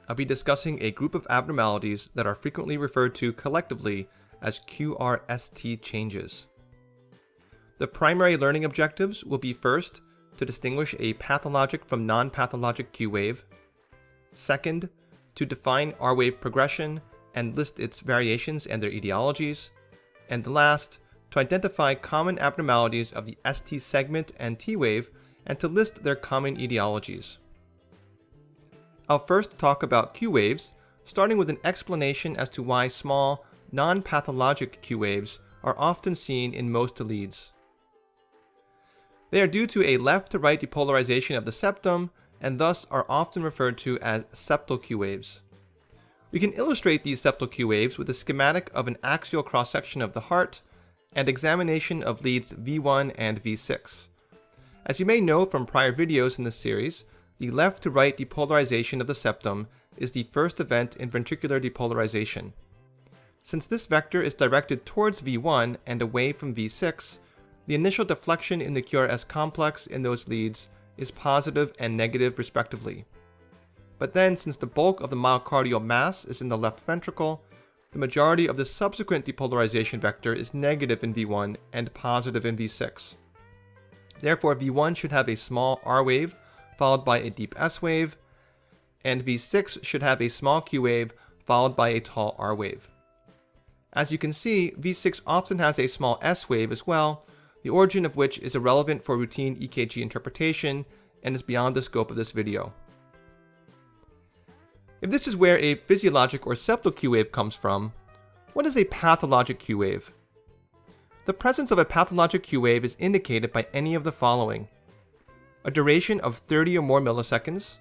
I'll be discussing a group of abnormalities that are frequently referred to collectively as QRST changes. The primary learning objectives will be first, to distinguish a pathologic from non-pathologic Q wave. Second, to define R wave progression and list its variations and their etiologies. And last, to identify common abnormalities of the ST segment and T wave and to list their common etiologies. I'll first talk about Q waves, starting with an explanation as to why small, non-pathologic Q waves are often seen in most leads. They are due to a left-to-right depolarization of the septum and thus are often referred to as septal Q waves. We can illustrate these septal Q waves with a schematic of an axial cross-section of the heart and examination of leads V1 and V6. As you may know from prior videos in this series, the left-to-right depolarization of the septum is the first event in ventricular depolarization. Since this vector is directed towards V1 and away from V6, the initial deflection in the QRS complex in those leads is positive and negative respectively. But then, since the bulk of the myocardial mass is in the left ventricle, the majority of the subsequent depolarization vector is negative in V1 and positive in V6. Therefore, V1 should have a small R wave followed by a deep S wave, and V6 should have a small Q wave followed by a tall R wave. As you can see, V6 often has a small S wave as well, the origin of which is irrelevant for routine EKG interpretation and is beyond the scope of this video. If this is where a physiologic or septal Q wave comes from, what is a pathologic Q wave? The presence of a pathologic Q wave is indicated by any of the following: a duration of 30 or more milliseconds,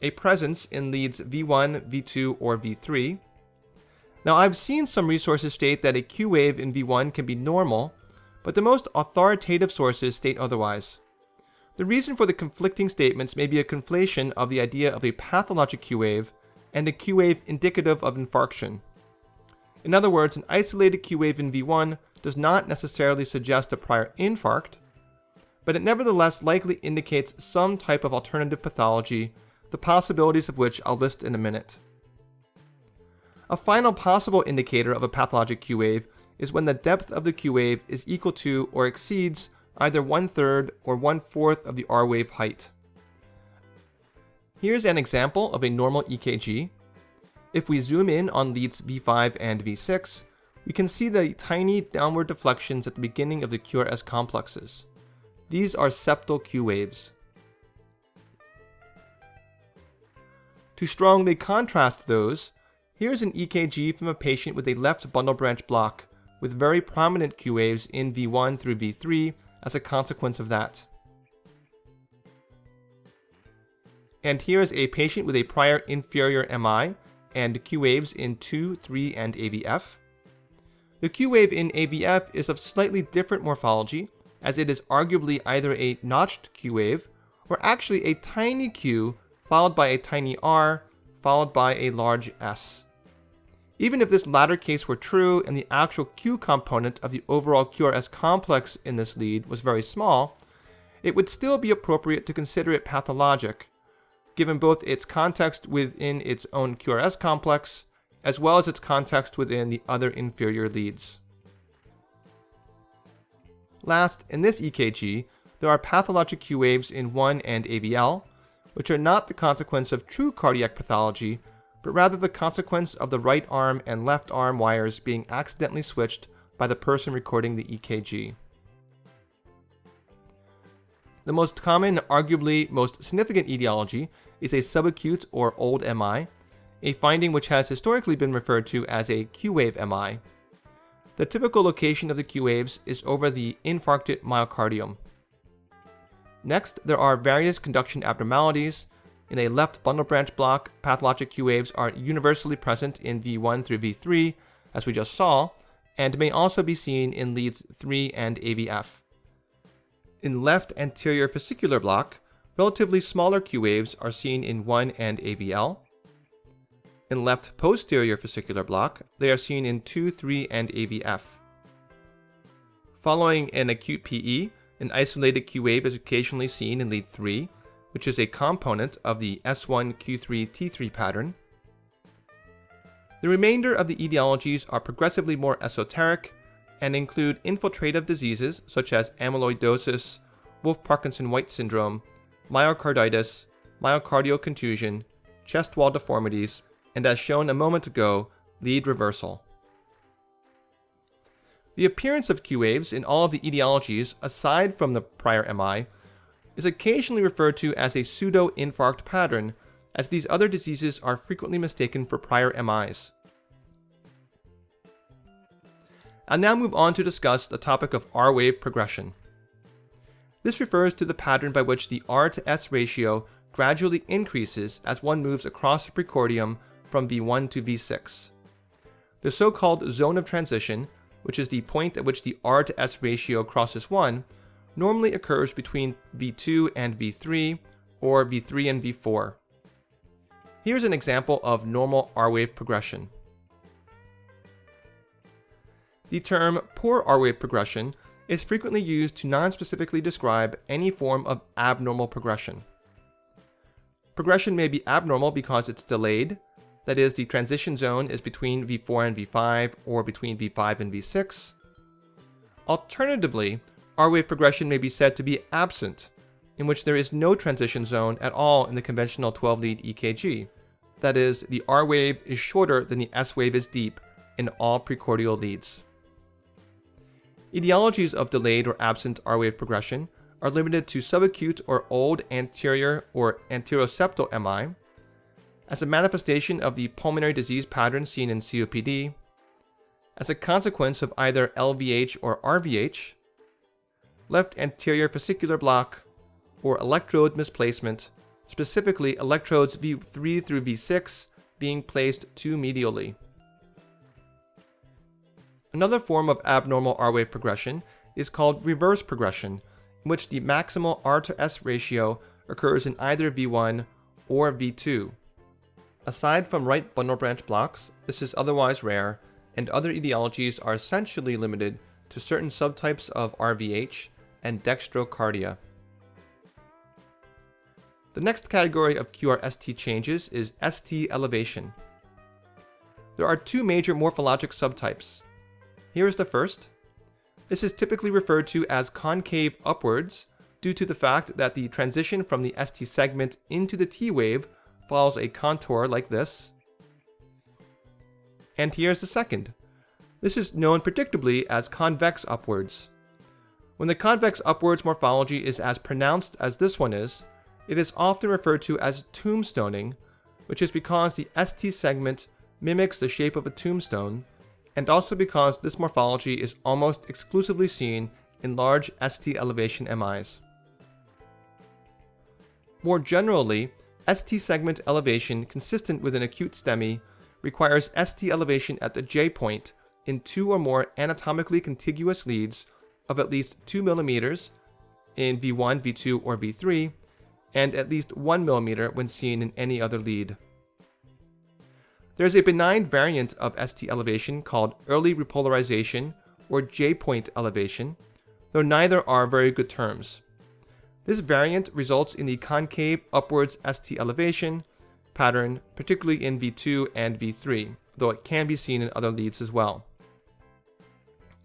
a presence in leads V1, V2, or V3. Now, I've seen some resources state that a Q wave in V1 can be normal, but the most authoritative sources state otherwise. The reason for the conflicting statements may be a conflation of the idea of a pathologic Q wave and a Q wave indicative of infarction. In other words, an isolated Q wave in V1 does not necessarily suggest a prior infarct, but it nevertheless likely indicates some type of alternative pathology, the possibilities of which I'll list in a minute. A final possible indicator of a pathologic Q wave is when the depth of the Q wave is equal to or exceeds either 1/3 or 1/4 of the R wave height. Here's an example of a normal EKG. If we zoom in on leads V5 and V6, we can see the tiny downward deflections at the beginning of the QRS complexes. These are septal Q waves. To strongly contrast those, here's an EKG from a patient with a left bundle branch block with very prominent Q waves in V1 through V3 as a consequence of that. And here is a patient with a prior inferior MI and Q waves in 2, 3, and AVF. The Q wave in AVF is of slightly different morphology, as it is arguably either a notched Q wave or actually a tiny Q followed by a tiny R followed by a large S. Even if this latter case were true and the actual Q component of the overall QRS complex in this lead was very small, it would still be appropriate to consider it pathologic, given both its context within its own QRS complex as well as its context within the other inferior leads. Last, in this EKG, there are pathologic Q waves in 1 and AVL, which are not the consequence of true cardiac pathology, but rather the consequence of the right arm and left arm wires being accidentally switched by the person recording the EKG. The most common and arguably most significant etiology is a subacute or old MI, a finding which has historically been referred to as a Q wave MI. The typical location of the Q waves is over the infarcted myocardium. Next, there are various conduction abnormalities. In a left bundle branch block, pathologic Q waves are universally present in V1 through V3, as we just saw, and may also be seen in leads 3 and AVF. In left anterior fascicular block, relatively smaller Q waves are seen in 1 and AVL. In left posterior fascicular block, they are seen in 2, 3, and AVF. Following an acute PE, an isolated Q wave is occasionally seen in lead 3, which is a component of the S1Q3T3 pattern. The remainder of the etiologies are progressively more esoteric and include infiltrative diseases such as amyloidosis, Wolff-Parkinson-White syndrome, myocarditis, myocardial contusion, chest wall deformities, and as shown a moment ago, lead reversal. The appearance of Q waves in all of the etiologies aside from the prior MI is occasionally referred to as a pseudo-infarct pattern, as these other diseases are frequently mistaken for prior MIs. I'll now move on to discuss the topic of R-wave progression. This refers to the pattern by which the R to S ratio gradually increases as one moves across the precordium from V1 to V6. The so-called zone of transition, which is the point at which the R to S ratio crosses 1, normally occurs between V2 and V3, or V3 and V4. Here's an example of normal R-wave progression. The term poor R-wave progression is frequently used to non-specifically describe any form of abnormal progression. Progression may be abnormal because it's delayed, that is, the transition zone is between V4 and V5 or between V5 and V6. Alternatively, R-wave progression may be said to be absent, in which there is no transition zone at all in the conventional 12-lead EKG. That is, the R wave is shorter than the S wave is deep in all precordial leads. Etiologies of delayed or absent R wave progression are limited to subacute or old anterior or anteroseptal MI, as a manifestation of the pulmonary disease pattern seen in COPD, as a consequence of either LVH or RVH, left anterior fascicular block, or electrode misplacement, specifically electrodes V3 through V6 being placed too medially. Another form of abnormal R-wave progression is called reverse progression, in which the maximal R to S ratio occurs in either V1 or V2. Aside from right bundle branch blocks, this is otherwise rare, and other etiologies are essentially limited to certain subtypes of RVH and dextrocardia. The next category of QRST changes is ST elevation. There are two major morphologic subtypes. Here is the first. This is typically referred to as concave upwards due to the fact that the transition from the ST segment into the T wave follows a contour like this. And here's the second. This is known predictably as convex upwards. When the convex upwards morphology is as pronounced as this one is, it is often referred to as tombstoning, which is because the ST segment mimics the shape of a tombstone, and also because this morphology is almost exclusively seen in large ST elevation MIs. More generally, ST segment elevation consistent with an acute STEMI requires ST elevation at the J point in two or more anatomically contiguous leads of at least 2 mm in V1, V2, or V3, and at least 1 mm when seen in any other lead. There is a benign variant of ST elevation called early repolarization or J-point elevation, though neither are very good terms. This variant results in the concave upwards ST elevation pattern, particularly in V2 and V3, though it can be seen in other leads as well.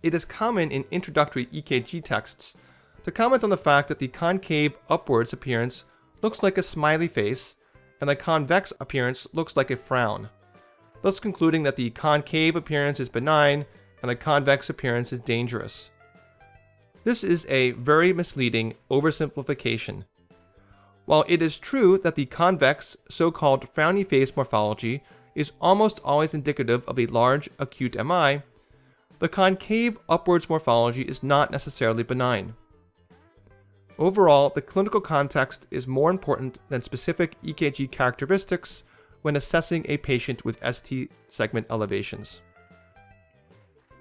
It is common in introductory EKG texts to comment on the fact that the concave upwards appearance looks like a smiley face and the convex appearance looks like a frown, thus concluding that the concave appearance is benign and the convex appearance is dangerous. This is a very misleading oversimplification. While it is true that the convex, so-called frowny face morphology is almost always indicative of a large acute MI, the concave upwards morphology is not necessarily benign. Overall, the clinical context is more important than specific EKG characteristics when assessing a patient with ST segment elevations.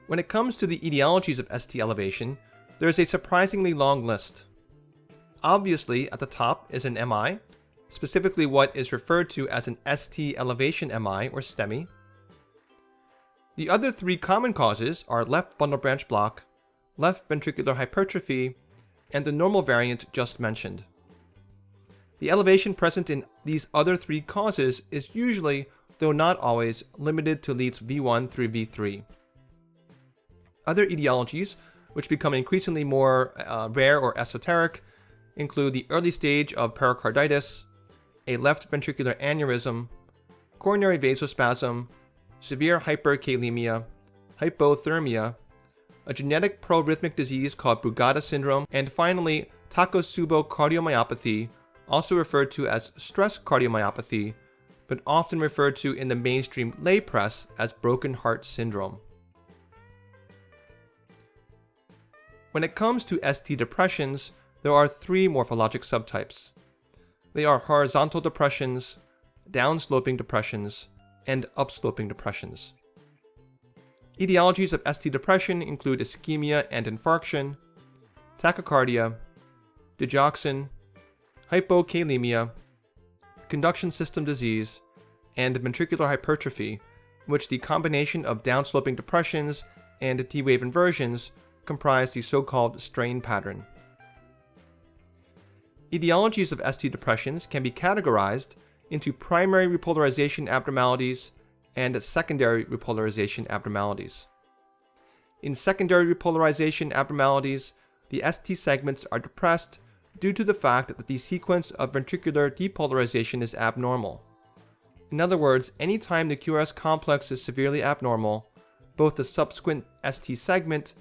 When it comes to the etiologies of ST elevation, there is a surprisingly long list. Obviously, at the top is an MI, specifically what is referred to as an ST elevation MI or STEMI. The other three common causes are left bundle branch block, left ventricular hypertrophy, and the normal variant just mentioned. The elevation present in these other three causes is usually, though not always, limited to leads V1 through V3. Other etiologies, which become increasingly more rare or esoteric, include the early stage of pericarditis, a left ventricular aneurysm, coronary vasospasm, severe hyperkalaemia, hypothermia, a genetic proarrhythmic disease called Brugada syndrome, and finally, Takotsubo cardiomyopathy, also referred to as stress cardiomyopathy, but often referred to in the mainstream lay press as broken heart syndrome. When it comes to ST depressions, there are three morphologic subtypes. They are horizontal depressions, downsloping depressions, and upsloping depressions. Etiologies of ST depression include ischemia and infarction, tachycardia, digoxin, hypokalaemia, conduction system disease, and ventricular hypertrophy, in which the combination of downsloping depressions and T-wave inversions comprise the so-called strain pattern. Etiologies of ST depressions can be categorized into primary repolarization abnormalities and secondary repolarization abnormalities. In secondary repolarization abnormalities, the ST segments are depressed due to the fact that the sequence of ventricular depolarization is abnormal. In other words, anytime the QRS complex is severely abnormal, both the subsequent ST segment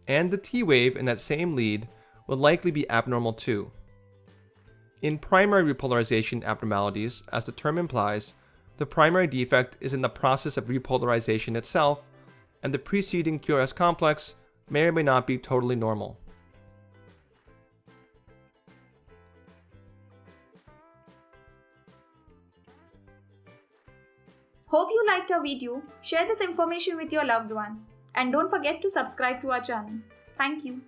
and the T wave in that same lead will likely be abnormal too. In primary repolarization abnormalities, as the term implies, the primary defect is in the process of repolarization itself, and the preceding QRS complex may or may not be totally normal. Hope you liked our video. Share this information with your loved ones. And don't forget to subscribe to our channel. Thank you.